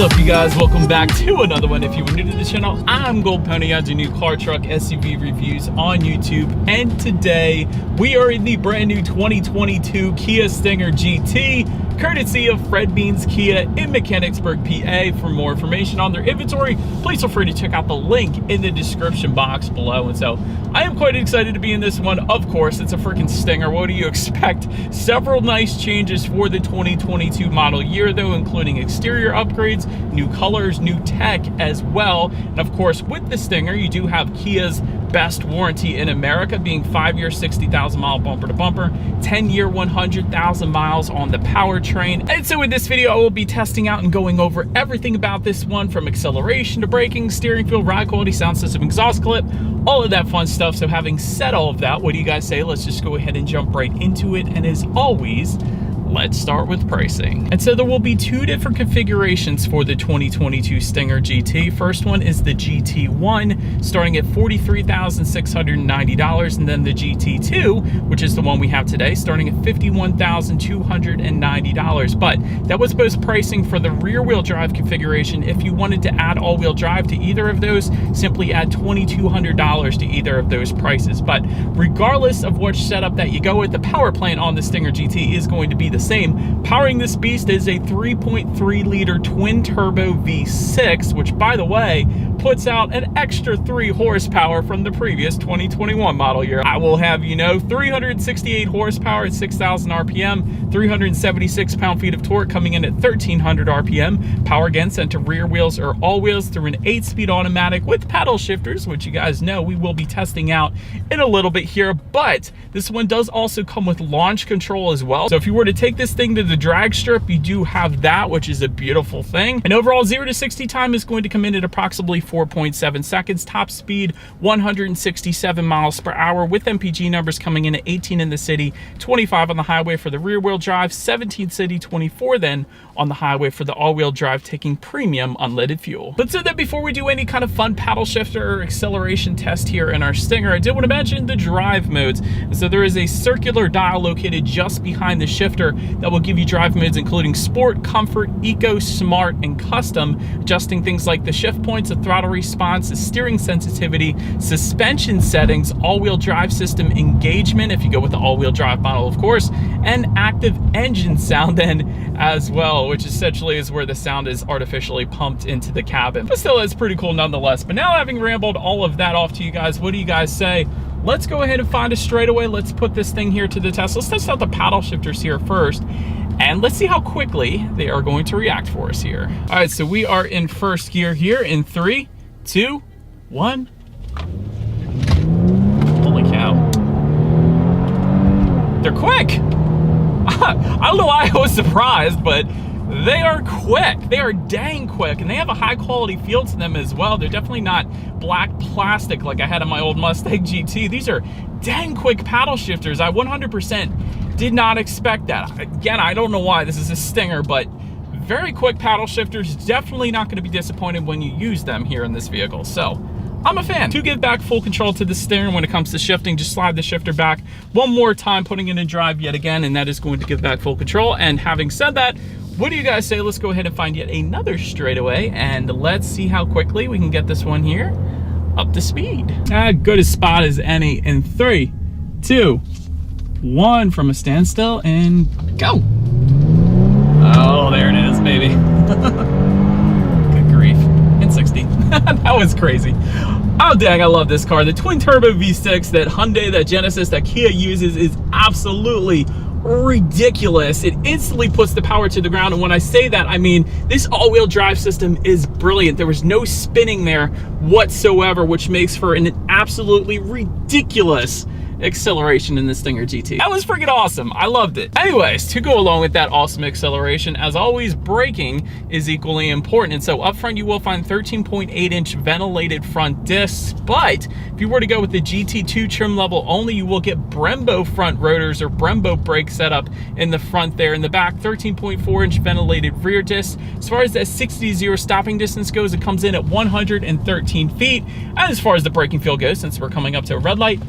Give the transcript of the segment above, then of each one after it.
up, you guys? Welcome back to another one. If you are new to the channel, I'm Gold Pony. I do new car, truck, SUV reviews on YouTube, and today we are in the brand new 2022 Kia Stinger GT, courtesy of Fred Beans Kia in Mechanicsburg, PA. For more information on their inventory, please feel free to check out the link in the description box below. And so I am quite excited to be in this one. Of course, it's a freaking Stinger. What do you expect? Several nice changes for the 2022 model year, though, including exterior upgrades, new colors, new tech as well. And of course, with the Stinger, you do have Kia's best warranty in America, being 5-year 60,000 mile bumper to bumper, 10-year 100,000 miles on the powertrain. And so in this video, I will be testing out and going over everything about this one, from acceleration to braking, steering feel, ride quality, sound system, exhaust clip, all of that fun stuff. So having said all of that, what do you guys say? Let's just go ahead and jump right into it. And as always, let's start with pricing. And so there will be two different configurations for the 2022 Stinger GT. First one is the GT1, starting at $43,690, and then the GT2, which is the one we have today, starting at $51,290. But that was both pricing for the rear-wheel drive configuration. If you wanted to add all-wheel drive to either of those, simply add $2,200 to either of those prices. But regardless of which setup that you go with, the power plant on the Stinger GT is going to be the same. Powering this beast is a 3.3 liter twin turbo V6, which, by the way, puts out an extra 3 horsepower from the previous 2021 model year. I will have you know, 368 horsepower at 6,000 RPM, 376 pound-feet of torque coming in at 1,300 RPM. Power again sent to rear wheels or all wheels through an 8-speed automatic with paddle shifters, which you guys know we will be testing out in a little bit here. But this one does also come with launch control as well. So if you were to take this thing to the drag strip, you do have that, which is a beautiful thing. And overall 0 to 60 time is going to come in at approximately 4.7 seconds. Top speed 167 miles per hour, with MPG numbers coming in at 18 in the city, 25 on the highway for the rear wheel drive, 17 city, 24 then on the highway for the all-wheel drive, taking premium unleaded fuel. But so that before we do any kind of fun paddle shifter or acceleration test here in our Stinger, I did want to mention the drive modes. And so there is a circular dial located just behind the shifter that will give you drive modes including Sport, Comfort, Eco, Smart, and Custom, adjusting things like the shift points, the throttle response, the steering sensitivity, suspension settings, all-wheel drive system engagement, if you go with the all-wheel drive model, of course, and active engine sound then as well, which essentially is where the sound is artificially pumped into the cabin. But still, it's pretty cool nonetheless. But now, having rambled all of that off to you guys, what do you guys say? Let's go ahead and find a straightaway. Let's put this thing here to the test. Let's test out the paddle shifters here first, and let's see how quickly they are going to react for us here. All right, so we are in first gear here in 3, 2, 1. Holy cow. They're quick. I don't know why I was surprised, but they are quick. They are dang quick, and they have a high quality feel to them as well. They're definitely not black plastic like I had on my old Mustang GT. These are dang quick paddle shifters. I 100% did not expect that. Again, I don't know why. This is a Stinger, but very quick paddle shifters. Definitely not going to be disappointed when you use them here in this vehicle. So I'm a fan. To give back full control to the steering when it comes to shifting, just slide the shifter back one more time, putting it in drive yet again, and that is going to give back full control. And having said that, what do you guys say? Let's go ahead and find yet another straightaway, and let's see how quickly we can get this one here up to speed. Good as spot as any in 3, 2, 1 from a standstill, and go. Oh, there it is, baby. Good grief. In 60. That was crazy. Oh dang, I love this car. The twin turbo V6 that Hyundai, that Genesis, that Kia uses is absolutely ridiculous. It instantly puts the power to the ground, and when I say that, I mean this all-wheel drive system is brilliant. There was no spinning there whatsoever, which makes for an absolutely ridiculous acceleration in the Stinger GT. That was freaking awesome. I loved it. Anyways, to go along with that awesome acceleration, as always, braking is equally important. And so up front, you will find 13.8-inch ventilated front discs. But if you were to go with the GT2 trim level only, you will get Brembo front rotors or Brembo brake setup in the front there. In the back, 13.4-inch ventilated rear discs. As far as that 60-0 stopping distance goes, it comes in at 113 feet. And as far as the braking feel goes, since we're coming up to a red light,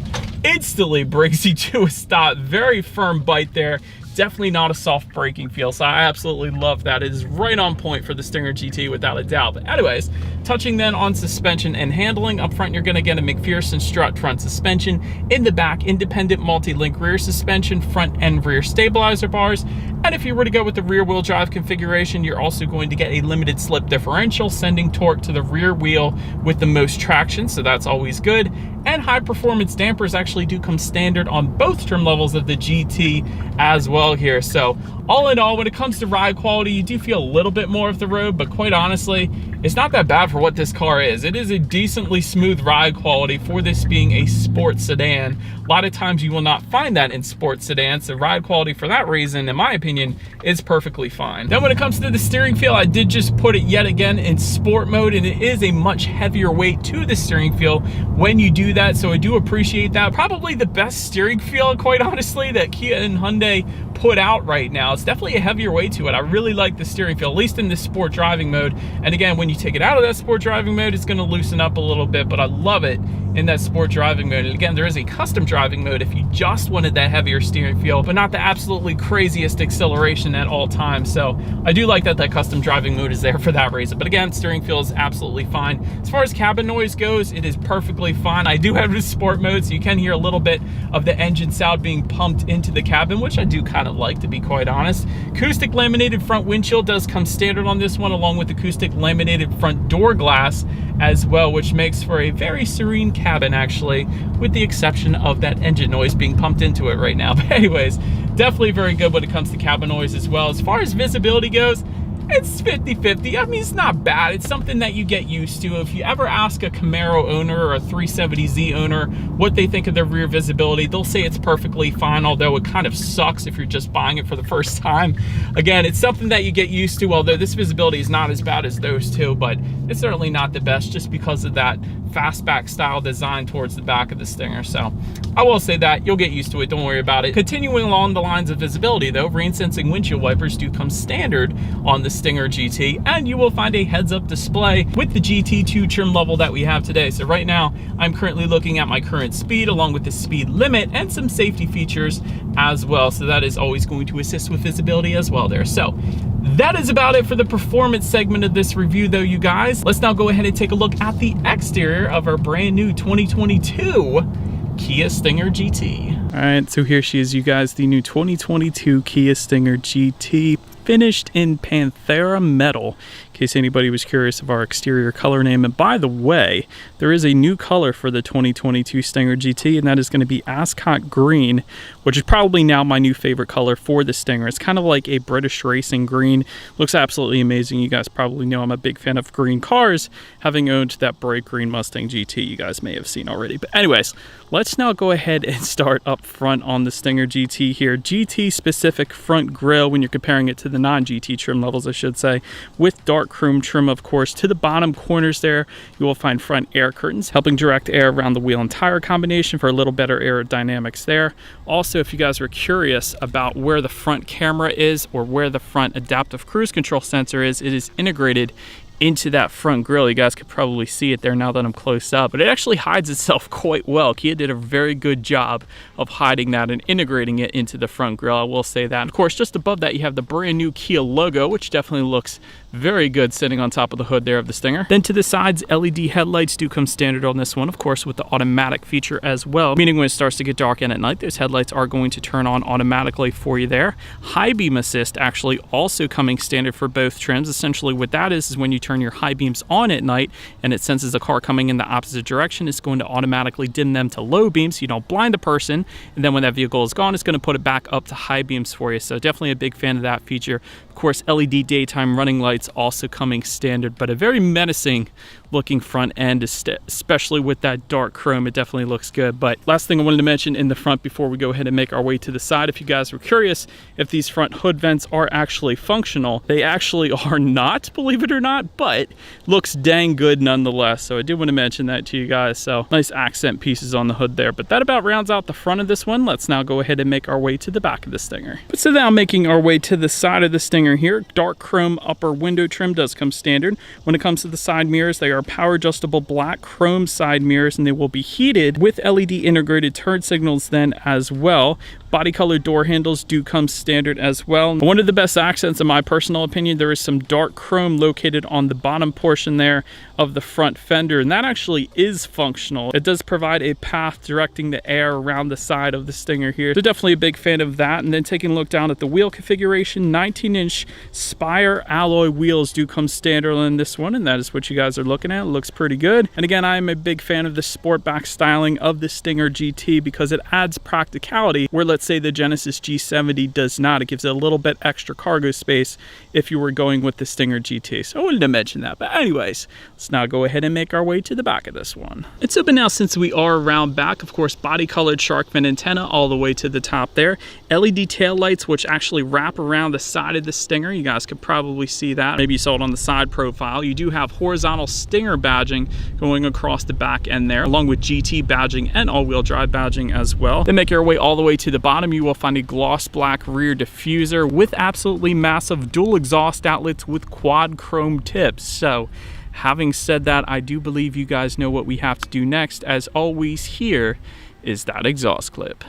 instantly brakes you to a stop. Very firm bite there. definitely not a soft braking feel, so I absolutely love that. It is right on point for the Stinger GT without a doubt. But anyways, touching then on suspension and handling, up front you're going to get a McPherson strut front suspension. In the back, independent multi-link rear suspension, front and rear stabilizer bars. And if you were to go with the rear wheel drive configuration, you're also going to get a limited slip differential, sending torque to the rear wheel with the most traction, so that's always good. And high performance dampers actually do come standard on both trim levels of the GT as well here. So all in all, when it comes to ride quality, you do feel a little bit more of the road, but quite honestly, it's not that bad for what this car is. It is a decently smooth ride quality for this being a sports sedan. A lot of times you will not find that in sports sedans, so ride quality for that reason, in my opinion, is perfectly fine. Then when it comes to the steering feel, I did just put it yet again in sport mode, and it is a much heavier weight to the steering feel when you do that, so I do appreciate that. Probably the best steering feel, quite honestly, that Kia and Hyundai put out right now. It's definitely a heavier weight to it. I really like the steering feel, at least in this sport driving mode. And again, when you take it out of that sport driving mode, it's going to loosen up a little bit, but I love it in that sport driving mode. And again, there is a custom driving mode if you just wanted that heavier steering feel, but not the absolutely craziest acceleration at all times. So I do like that custom driving mode is there for that reason. But again, steering feel is absolutely fine. As far as cabin noise goes, it is perfectly fine. I do have it in sport mode, so you can hear a little bit of the engine sound being pumped into the cabin, which I do kind of like, to be quite honest. Acoustic laminated front windshield does come standard on this one, along with acoustic laminated front door glass as well, which makes for a very serene cabin actually, with the exception of that engine noise being pumped into it right now. But anyways, definitely very good when it comes to cabin noise as well. As far as visibility goes, it's 50-50. I mean, it's not bad. It's something that you get used to. If you ever ask a Camaro owner or a 370Z owner what they think of their rear visibility, they'll say it's perfectly fine, although it kind of sucks if you're just buying it for the first time. Again, it's something that you get used to, although this visibility is not as bad as those two, but it's certainly not the best just because of that fastback style design towards the back of the Stinger. So I will say that you'll get used to it, don't worry about it. Continuing along the lines of visibility though, rain sensing windshield wipers do come standard on the Stinger GT, and you will find a heads-up display with the GT2 trim level that we have today. So right now I'm currently looking at my current speed along with the speed limit and some safety features as well, so that is always going to assist with visibility as well there. So that is about it for the performance segment of this review though, you guys. Let's now go ahead and take a look at the exterior of our brand new 2022 Kia Stinger GT. All right, so here she is, you guys, the new 2022 Kia Stinger GT, finished in Panthera metal, in case anybody was curious of our exterior color name. And by the way, there is a new color for the 2022 Stinger GT, and that is going to be Ascot Green, which is probably now my new favorite color for the Stinger. It's kind of like a British racing green. Looks absolutely amazing. You guys probably know I'm a big fan of green cars, having owned that bright green Mustang GT you guys may have seen already. But anyways, let's now go ahead and start up front on the Stinger GT here. GT specific front grille when you're comparing it to the non-GT trim levels, I should say, with dark chrome trim, of course. To the bottom corners there, you will find front air curtains, helping direct air around the wheel and tire combination for a little better aerodynamics there. Also, if you guys are curious about where the front camera is or where the front adaptive cruise control sensor is, it is integrated into that front grille. You guys could probably see it there now that I'm close up, but it actually hides itself quite well. Kia did a very good job of hiding that and integrating it into the front grille, I will say that. And of course, just above that, you have the brand new Kia logo, which definitely looks very good sitting on top of the hood there of the Stinger. Then to the sides, LED headlights do come standard on this one, of course, with the automatic feature as well, meaning when it starts to get dark and at night, those headlights are going to turn on automatically for you there. High beam assist actually also coming standard for both trims. Essentially what that is when you turn your high beams on at night and it senses a car coming in the opposite direction, it's going to automatically dim them to low beams so you don't blind a person, and then when that vehicle is gone, it's going to put it back up to high beams for you. So definitely a big fan of that feature. Of course, LED daytime running lights also coming standard, but a very menacing looking front end, especially with that dark chrome. It definitely looks good. But last thing I wanted to mention in the front before we go ahead and make our way to the side, if you guys were curious if these front hood vents are actually functional, they actually are not, believe it or not, but looks dang good nonetheless. So I did want to mention that to you guys. So nice accent pieces on the hood there. But that about rounds out the front of this one. Let's now go ahead and make our way to the back of the Stinger. But so now making our way to the side of the Stinger here, dark chrome upper window trim does come standard. When it comes to the side mirrors, they are power adjustable black chrome side mirrors, and they will be heated with LED integrated turn signals then as well. Body colored door handles do come standard as well. One of the best accents in my personal opinion, there is some dark chrome located on the bottom portion there of the front fender, and that actually is functional. It does provide a path directing the air around the side of the Stinger here. So definitely a big fan of that. And then taking a look down at the wheel configuration, 19-inch Spire alloy wheels do come standard in this one, and that is what you guys are looking at. It looks pretty good. And again, I am a big fan of the sportback styling of the Stinger GT because it adds practicality where, let's say, the Genesis G70 does not. It gives it a little bit extra cargo space if you were going with the Stinger GT. So I wanted to mention that. But anyways, let's now go ahead and make our way to the back of this one. It's open now since we are around back. Of course, body colored shark fin antenna all the way to the top there. LED tail lights, which actually wrap around the side of the Stinger. You guys could probably see that. Maybe you saw it on the side profile. You do have horizontal Stinger badging going across the back end there, along with GT badging and all-wheel drive badging as well. Then make your way all the way to the bottom. You will find a gloss black rear diffuser with absolutely massive dual exhaust outlets with quad chrome tips. So having said that, I do believe you guys know what we have to do next. As always, here is that exhaust clip.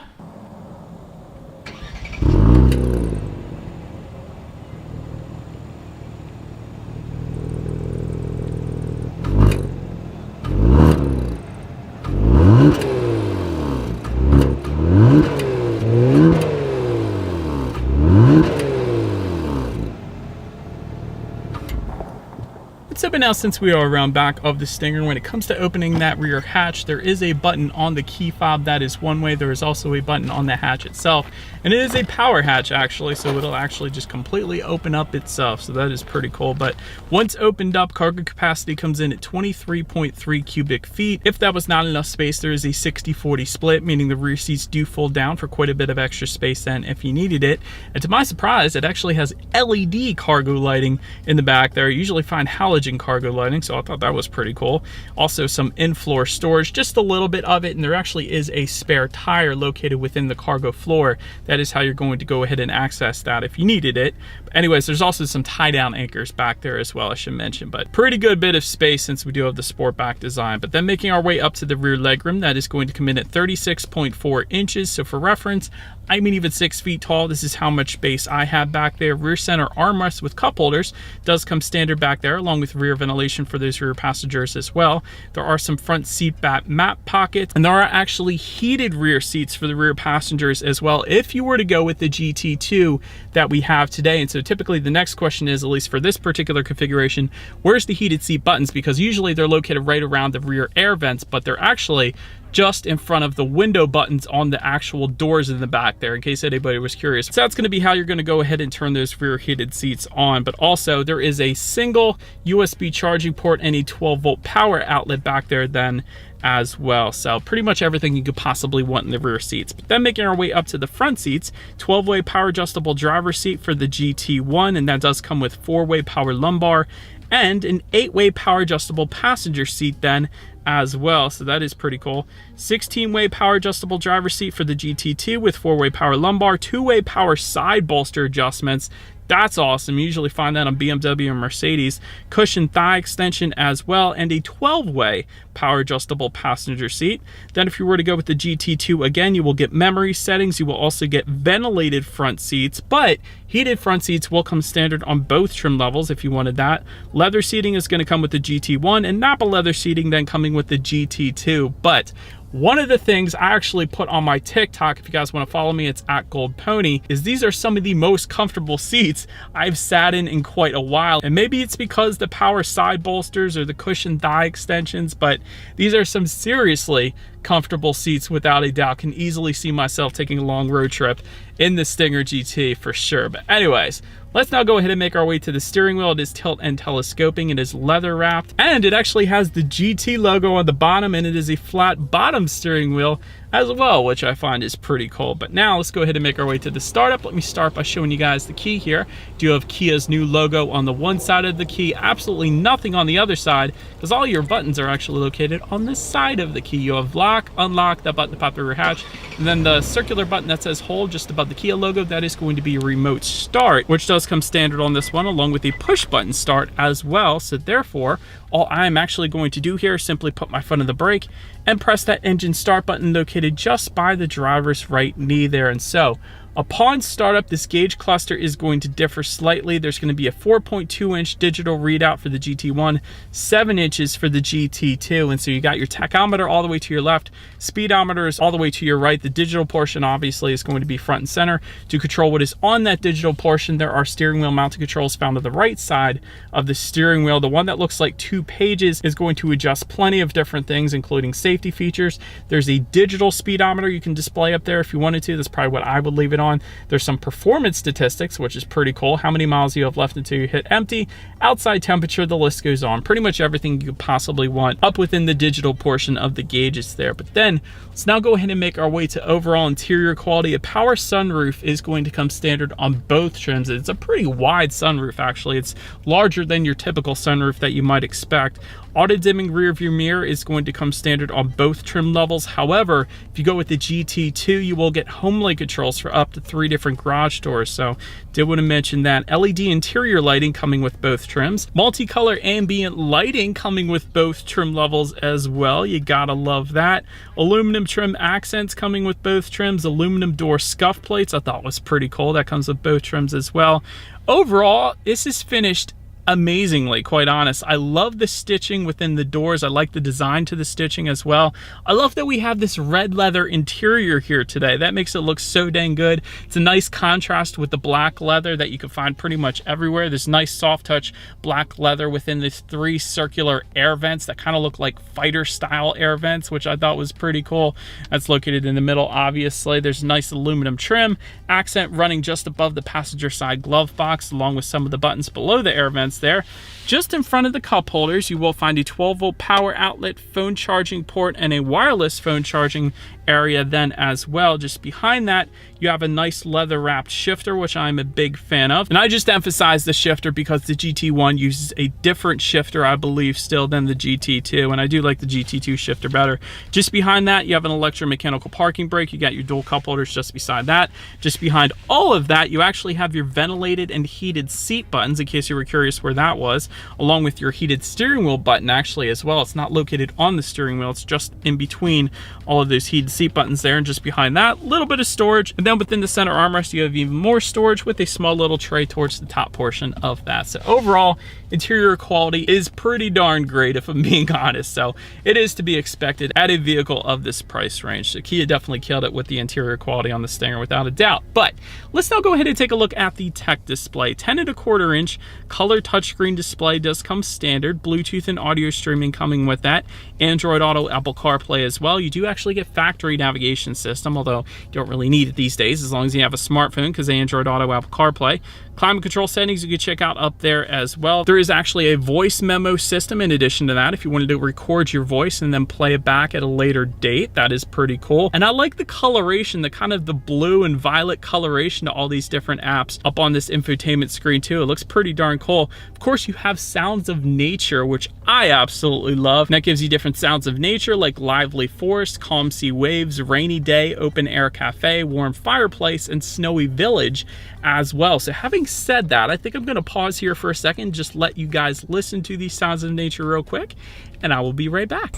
It's open now since we are around back of the Stinger. When it comes to opening that rear hatch, there is a button on the key fob that is one way. There is also a button on the hatch itself, and it is a power hatch actually, so it'll actually just completely open up itself, so that is pretty cool. But once opened up, cargo capacity comes in at 23.3 cubic feet. If that was not enough space, there is a 60-40 split, meaning the rear seats do fold down for quite a bit of extra space then if you needed it. And to my surprise, it actually has LED cargo lighting in the back there. You usually find halogen cargo lighting, so I thought that was pretty cool. Also some in-floor storage, just a little bit of it, and there actually is a spare tire located within the cargo floor. That is how you're going to go ahead and access that if you needed it. But anyways, there's also some tie-down anchors back there as well, I should mention, but pretty good bit of space since we do have the sportback design. But then making our way up to the rear legroom, that is going to come in at 36.4 inches. So for reference, I'm even 6 feet tall. This is how much space I have back there. Rear center armrest with cup holders does come standard back there, along with rear ventilation for those rear passengers as well. There are some front seat back map pockets, and there are actually heated rear seats for the rear passengers as well if you were to go with the GT2 that we have today. And so typically the next question is, at least for this particular configuration, where's the heated seat buttons? Because usually they're located right around the rear air vents, but they're actually just in front of the window buttons on the actual doors in the back there, in case anybody was curious. So that's going to be how you're going to go ahead and turn those rear heated seats on. But also there is a single USB charging port and a 12-volt power outlet back there then as well. So pretty much everything you could possibly want in the rear seats. But then making our way up to the front seats, 12-way power adjustable driver seat for the GT1, and that does come with 4-way power lumbar and an 8-way power adjustable passenger seat then as well, so that is pretty cool. 16-way power adjustable driver seat for the GT2 with 4-way power lumbar, 2-way power side bolster adjustments. That's awesome. You usually find that on BMW and Mercedes. Cushion thigh extension as well, and a 12-way power adjustable passenger seat. Then if you were to go with the GT2, again, you will get memory settings. You will also get ventilated front seats, but heated front seats will come standard on both trim levels if you wanted that. Leather seating is going to come with the GT1, and Napa leather seating then coming with the GT2. But one of the things I actually put on my TikTok, if you guys want to follow me, it's @GoldPony, is these are some of the most comfortable seats I've sat in quite a while. And maybe it's because the power side bolsters or the cushion thigh extensions, but these are some seriously comfortable seats without a doubt. Can easily see myself taking a long road trip in the Stinger GT for sure. But anyways, let's now go ahead and make our way to the steering wheel. It is tilt and telescoping. It is leather wrapped, and it actually has the GT logo on the bottom, and it is a flat bottom steering wheel as well, which I find is pretty cool. But now let's go ahead and make our way to the startup. Let me start by showing you guys the key here. Do you have Kia's new logo on the one side of the key? Absolutely nothing on the other side, because all your buttons are actually located on the side of the key. You have lock, unlock, that button to pop the rear hatch, and then the circular button that says hold just above the Kia logo, that is going to be a remote start, which does come standard on this one, along with a push button start as well. So therefore, all I'm actually going to do here is simply put my foot on the brake and press that engine start button located located just by the driver's right knee there. And so upon startup, this gauge cluster is going to differ slightly. There's going to be a 4.2-inch digital readout for the GT1, 7 inches for the GT2. And so you got your tachometer all the way to your left, speedometer is all the way to your right. The digital portion obviously is going to be front and center. To control what is on that digital portion, there are steering wheel mounted controls found on the right side of the steering wheel. The one that looks like 2 pages is going to adjust plenty of different things, including safety features. There's a digital speedometer you can display up there if you wanted to. That's probably what I would leave it on. There's some performance statistics, which is pretty cool. How many miles you have left until you hit empty, outside temperature, the list goes on. Pretty much everything you could possibly want up within the digital portion of the gauges there. But then let's now go ahead and make our way to overall interior quality. A power sunroof is going to come standard on both trims. It's a pretty wide sunroof, actually. It's larger than your typical sunroof that you might expect. Auto-dimming rear view mirror is going to come standard on both trim levels. However, if you go with the GT2, you will get home link controls for up to 3 different garage doors. So did want to mention that. LED interior lighting coming with both trims. Multicolor ambient lighting coming with both trim levels as well. You gotta love that. Aluminum trim accents coming with both trims. Aluminum door scuff plates I thought was pretty cool. That comes with both trims as well. Overall, this is finished amazingly, quite honest. I love the stitching within the doors. I like the design to the stitching as well. I love that we have this red leather interior here today. That makes it look so dang good. It's a nice contrast with the black leather that you can find pretty much everywhere. This nice soft touch black leather within these 3 circular air vents that kind of look like fighter style air vents, which I thought was pretty cool. That's located in the middle, obviously. There's nice aluminum trim accent running just above the passenger side glove box, along with some of the buttons below the air vents there. Just in front of the cup holders, you will find a 12-volt power outlet, phone charging port, and a wireless phone charging area then as well. Just behind that, you have a nice leather wrapped shifter, which I'm a big fan of. And I just emphasize the shifter because the GT1 uses a different shifter, I believe, still than the GT2. And I do like the GT2 shifter better. Just behind that, you have an electromechanical parking brake. You got your dual cup holders just beside that. Just behind all of that, you actually have your ventilated and heated seat buttons, in case you were curious where that was, along with your heated steering wheel button actually as well. It's not located on the steering wheel. It's just in between all of those heated seat buttons there. And just behind that, a little bit of storage. And then within the center armrest, you have even more storage with a small little tray towards the top portion of that. So overall, interior quality is pretty darn great, if I'm being honest. So it is to be expected at a vehicle of this price range. So Kia definitely killed it with the interior quality on the Stinger without a doubt. But let's now go ahead and take a look at the tech display. 10.25 inch color touchscreen display does come standard. Bluetooth and audio streaming coming with that. Android Auto, Apple CarPlay as well. You do actually get factory navigation system, although you don't really need it these days as long as you have a smartphone, because Android Auto, Apple CarPlay. Climate control settings you can check out up there as well. There is actually a voice memo system in addition to that if you wanted to record your voice and then play it back at a later date. That is pretty cool. And I like the coloration, the kind of the blue and violet coloration to all these different apps up on this infotainment screen too. It looks pretty darn cool. Of course, you have sounds of nature, which I absolutely love. And that gives you different sounds of nature like lively forest, calm sea waves, rainy day, open air cafe, warm fireplace, and snowy village as well. So having said that, I think I'm going to pause here for a second, just let you guys listen to these sounds of nature real quick, and I will be right back.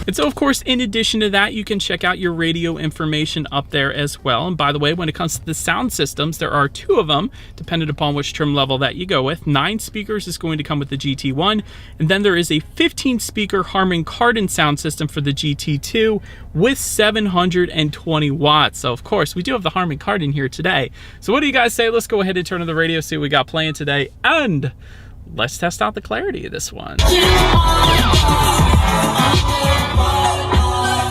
And so, of course, in addition to that, you can check out your radio information up there as well. And by the way, when it comes to the sound systems, there are 2 of them, depending upon which trim level that you go with. 9 speakers is going to come with the GT1. And then there is a 15-speaker Harman Kardon sound system for the GT2 with 720 watts. So, of course, we do have the Harman Kardon here today. So what do you guys say? Let's go ahead and turn on the radio, see what we got playing today. And let's test out the clarity of this one.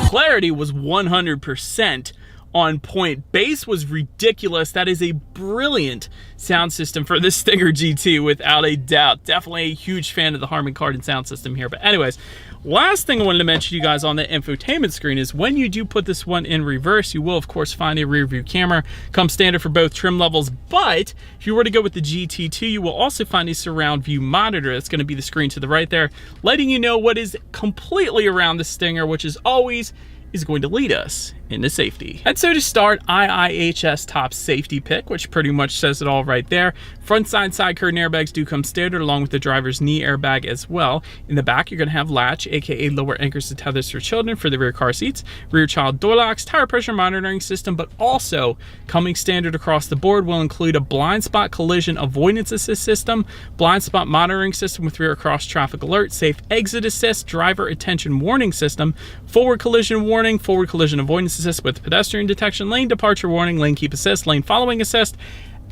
Clarity was 100% on point. Bass was ridiculous. That is a brilliant sound system for this Stinger GT without a doubt. Definitely a huge fan of the Harman Kardon sound system here. But anyways, Last thing I wanted to mention to you guys on the infotainment screen is when you do put this one in reverse, you will of course find a rear view camera. Comes standard for both trim levels, but if you were to go with the GT2, you will also find a surround view monitor. That's going to be the screen to the right there, letting you know what is completely around the Stinger, which is always going to lead us into safety. And so to start, IIHS top safety pick, which pretty much says it all right there. Front side curtain airbags do come standard along with the driver's knee airbag as well. In the back, you're gonna have latch, aka lower anchors to tethers for children for the rear car seats, rear child door locks, tire pressure monitoring system, but also coming standard across the board will include a blind spot collision avoidance assist system, blind spot monitoring system with rear cross traffic alert, safe exit assist, driver attention warning system, forward collision warning, forward collision avoidance assist with pedestrian detection, lane departure warning, lane keep assist, lane following assist,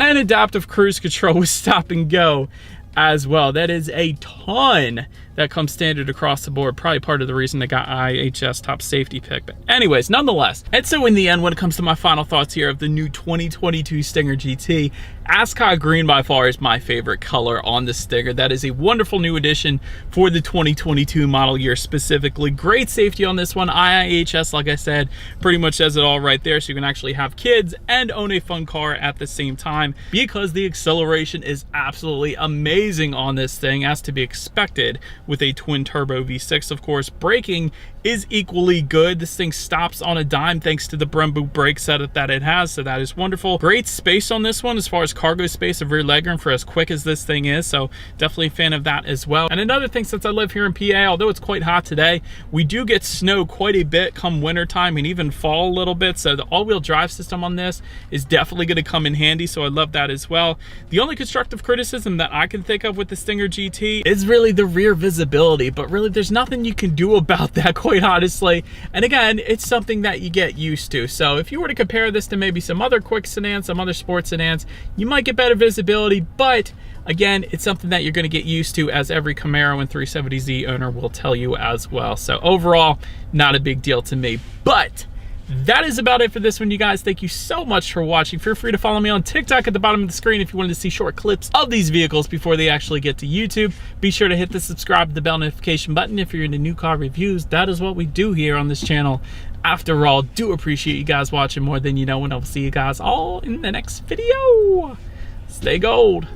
and adaptive cruise control with stop and go as well. That is a ton that comes standard across the board. Probably part of the reason they got IHS top safety pick. But anyways, nonetheless. And so in the end, when it comes to my final thoughts here of the new 2022 Stinger GT, Ascot Green by far is my favorite color on the Stinger. That is a wonderful new addition for the 2022 model year specifically. Great safety on this one. IIHS, like I said, pretty much says it all right there. So you can actually have kids and own a fun car at the same time, because the acceleration is absolutely amazing on this thing, as to be expected with a twin turbo V6. Of course, braking is equally good. This thing stops on a dime thanks to the Brembo brake setup that it has, so that is wonderful. Great space on this one as far as cargo space of rear legroom for as quick as this thing is, so definitely a fan of that as well. And another thing, since I live here in PA, although it's quite hot today, we do get snow quite a bit come winter time and even fall a little bit, so the all-wheel drive system on this is definitely going to come in handy, so I love that as well. The only constructive criticism that I can think of with the Stinger GT is really the rear visibility, but really there's nothing you can do about that, quite honestly. And again, it's something that you get used to. So if you were to compare this to maybe some other quick sedans, some other sports sedans, you might get better visibility, but again, it's something that you're going to get used to, as every Camaro and 370Z owner will tell you as well. So overall, not a big deal to me. But that is about it for this one, you guys. Thank you so much for watching. Feel free to follow me on TikTok at the bottom of the screen if you wanted to see short clips of these vehicles before they actually get to YouTube. Be sure to hit the subscribe, the bell notification button if you're into new car reviews. That is what we do here on this channel. After all, do appreciate you guys watching more than you know, and I'll see you guys all in the next video. Stay gold.